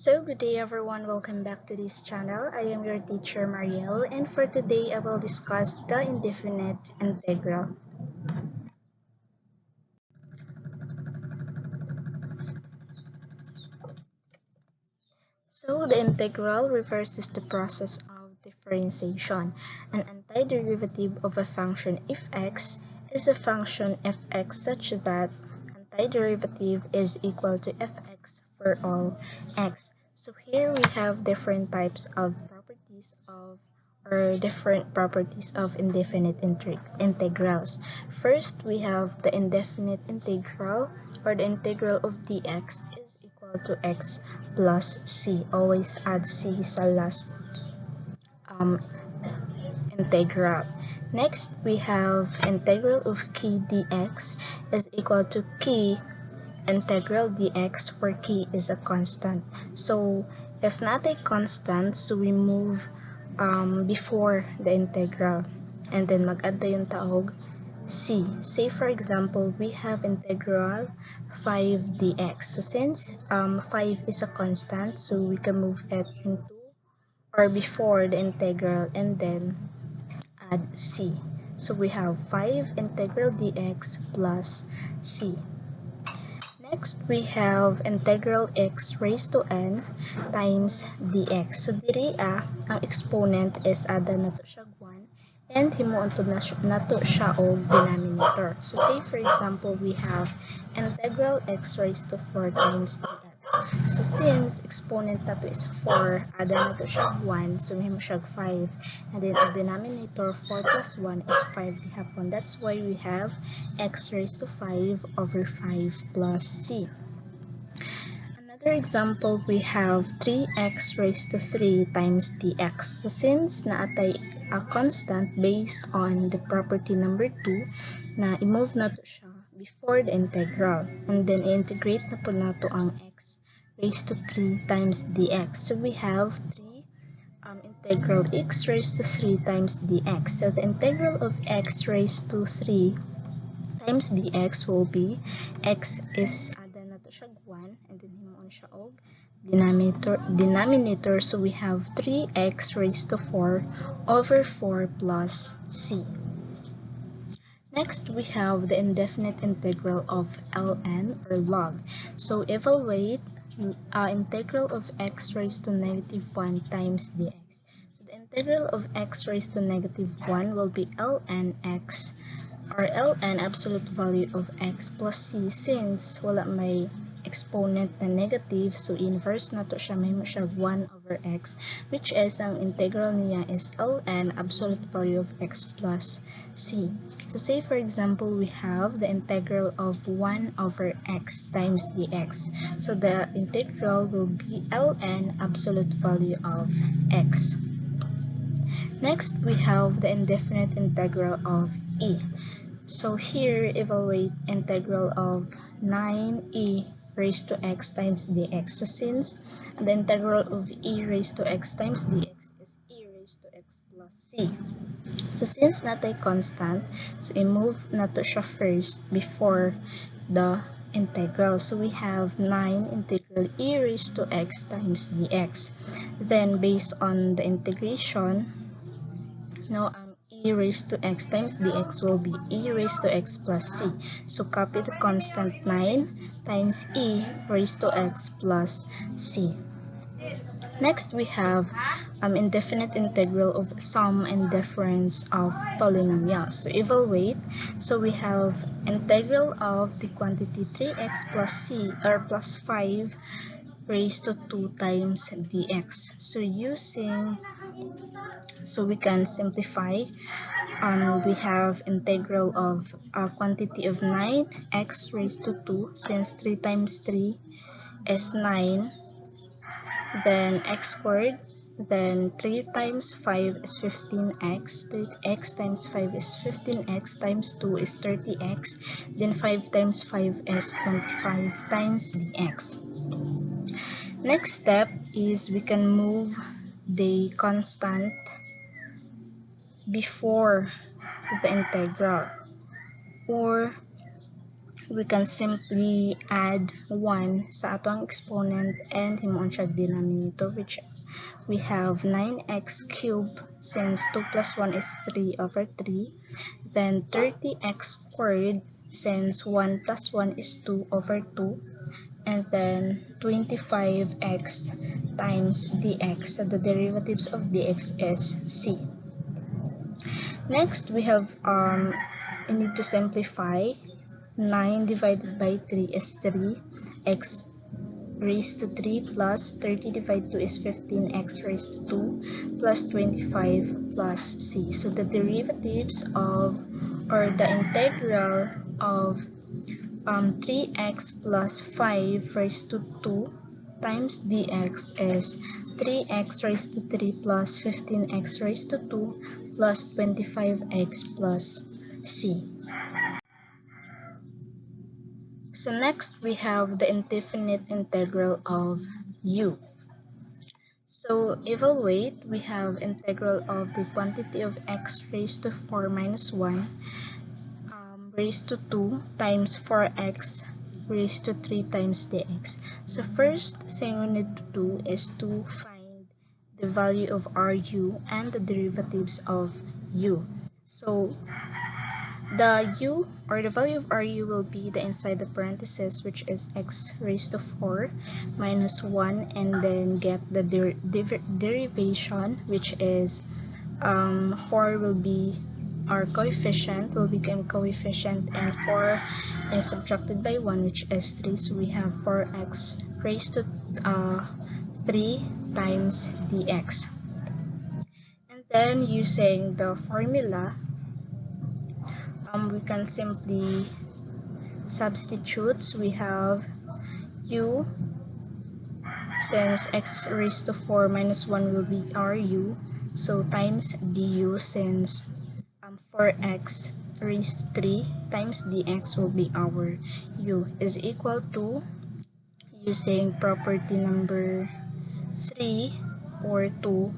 So good day everyone, welcome back to this channel. I am your teacher Marielle, and for today I will discuss the indefinite integral. So the integral refers to the process of differentiation. An antiderivative of a function f(x) is a function f(x) such that antiderivative is equal to f(x) for all x. So here we have different types of properties of or different properties of indefinite integrals. First, we have the indefinite integral, or the integral of dx is equal to x plus c. Always add c sa last um, integral. Next, we have integral of k dx is equal to k integral dx, where k is a constant. So if not a constant, so we move before the integral and then mag-add yung taog c. Say for example, we have integral 5 dx. So since 5 is a constant, so we can move it into or before the integral and then add c. So we have 5 integral dx plus c. Next, we have integral x raised to n times dx. So diri ang exponent is ada nato siya 1 and himuon to nato siya og denominator. So say for example, we have integral x raised to 4 times dx. So since exponent nato is 4, ada nato siya 1, so mahimo siya 5. And then ang denominator 4 plus 1 is 5 gihapon. That's why we have x raised to 5 over 5 plus c. Another example, we have 3x raised to 3 times dx. So since naatay a constant based on the property number 2, na i-move na to siya before the integral. And then i-integrate na po na to ang x raised to 3 times dx. So we have 3 integral x raised to 3 times dx. So the integral of x raised to 3 times dx will be x is ada na to siya 1 and then himuon siya og denominator, so we have 3x raised to 4 over 4 plus c. Next, we have the indefinite integral of ln or log. So evaluate integral of x raised to negative 1 times dx. So the integral of x raised to negative 1 will be ln x, or ln absolute value of x plus c. Since wala may exponent na negative, so inverse na to siya, mahimo siya 1 over x, which is ang integral niya is ln absolute value of x plus c. So say for example, we have the integral of 1 over x times dx. So the integral will be ln absolute value of x. Next, we have the indefinite integral of e. So here, evaluate integral of 9e raised to x times dx. So since the integral of e raised to x times dx is e raised to x plus c. So since natay constant, so i-move nato siya first before the integral. So we have 9 integral e raised to x times dx. Then based on the integration, now ang e raised to x times dx will be e raised to x plus c. So copy the constant 9 times e raised to x plus c. Next, we have indefinite integral of sum and difference of polynomials. So evaluate. So we have integral of the quantity 3x plus c or plus 5 raised to 2 times dx. So we can simplify. We have integral of quantity of 9x raised to 2, since 3 times 3 is 9, then x squared, then 3 times 5 is 15x, 3x times 5 is 15x, times 2 is 30x, then 5 times 5 is 25 times dx. Next step is we can move the constant before the integral, or we can simply add 1 sa atong exponent and himuon siya denominator, which we have 9x cubed since 2 plus 1 is 3 over 3. Then 30x squared since 1 plus 1 is 2 over 2. And then 25x times dx. So the derivatives of dx is c. Next, we have we need to simplify. 9 divided by 3 is 3. X raised to 3 plus 30 divided 2 is 15. X raised to 2 plus 25 plus c. So the derivatives of, or the integral of 3x plus 5 raised to 2 times dx is 3x raised to 3 plus 15x raised to 2 plus 25x plus c. So next we have the indefinite integral of u. So evaluate, we have integral of the quantity of x raised to 4 minus 1 raised to 2 times 4x raised to 3 times dx. So first thing we need to do is to find the value of ru and the derivatives of u. So the u, or the value of ru, will be the inside the parenthesis, which is x raised to 4 minus 1, and then get the derivation, which is 4 will be our coefficient, will become coefficient, and 4 is subtracted by 1, which is 3. So we have 4x raised to 3 times dx. And then using the formula, we can simply substitute. So we have u, since x raised to 4 minus 1 will be ru, so times du, since 4x raised to 3 times dx will be our u, is equal to, using property number 3 or 2,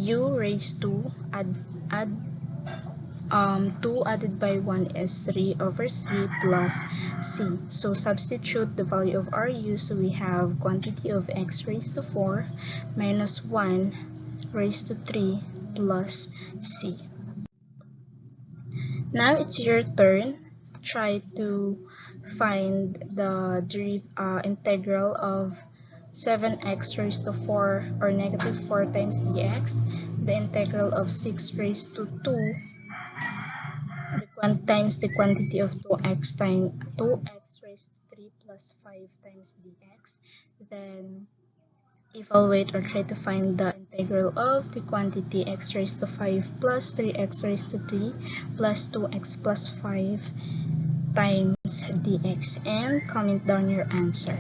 u raised to add 2 added by 1 is 3 over 3 plus c. So substitute the value of ru, so we have quantity of x raised to 4 minus 1 raised to 3 plus c. Now it's your turn. Try to find the integral of 7x raised to 4 or negative 4 times dx, the integral of 6 raised to 2 times the quantity of 2x raised to 3 plus 5 times dx. Then evaluate or try to find the integral of the quantity x raised to 5 plus 3x raised to 3 plus 2x plus 5 times dx, and comment down your answer.